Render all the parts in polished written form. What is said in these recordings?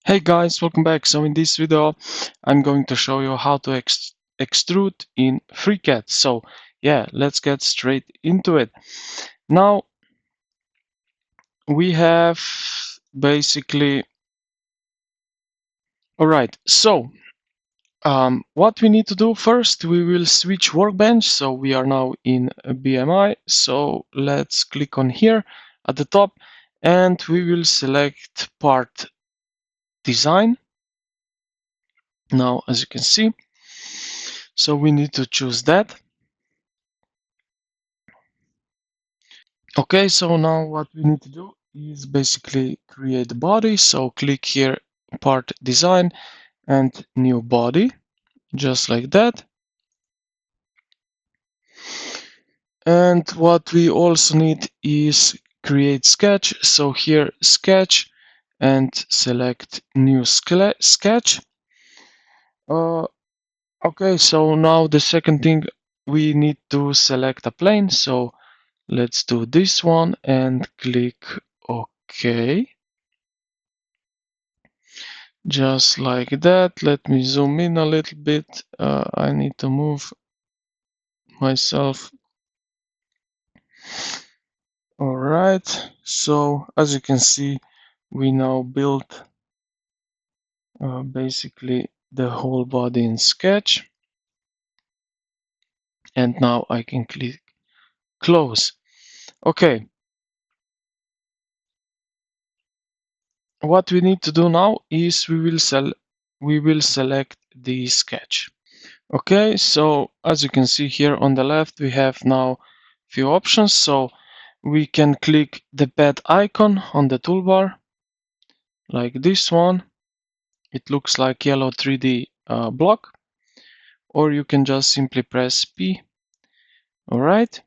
Hey guys, welcome back. So in this video, I'm going to show you how to extrude in FreeCAD. So yeah, let's get straight into it. Now we have basically, all right. So what we need to do first, we will switch workbench. So we are now in BMI. So let's click on here at the top, and we will select part design. Now, as you can see, so we need to choose that. Okay, so now what we need to do is basically create the body. So click here, part design and new body, just like that. And what we also need is create sketch. So here sketch and select new sketch. Okay, so now the second thing, we need to select a plane. So let's do this one and click OK. Just like that. Let me zoom in a little bit. I need to move myself. All right. So as you can see, we now built basically the whole body in Sketch. And now I can click close. Okay. What we need to do now is we will select the sketch. Okay, so as you can see here on the left, we have now few options. So we can click the pad icon on the toolbar, like this one. It looks like yellow 3D block, or you can just simply press P. All right,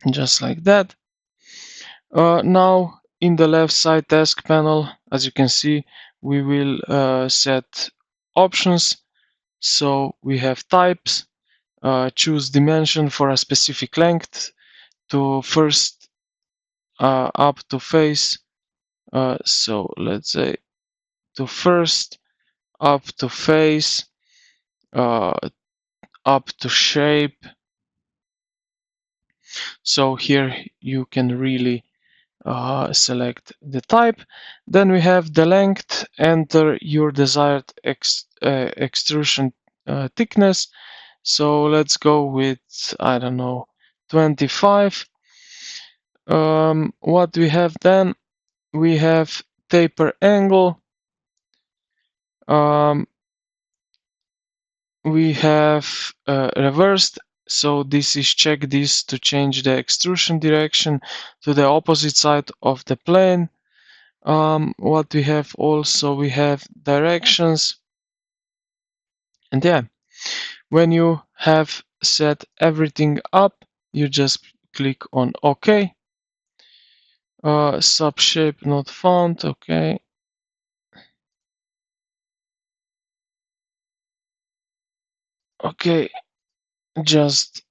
just like that. Now in the left side task panel, as you can see, we will set options. So we have types, choose dimension for a specific length, to first up to face. So let's say to first, up to face, uh, up to shape. So here you can really select the type. Then we have the length, enter your desired extrusion thickness. So let's go with, I don't know, 25. What we have then, we have taper angle. We have reversed. So this is check this to change the extrusion direction to the opposite side of the plane. What we have also, we have directions. And yeah, when you have set everything up, you just click on OK. Subshape not found. Okay. Okay, just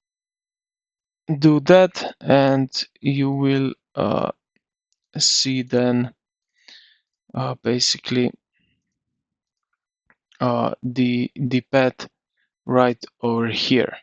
do that and you will see then basically the pad right over here.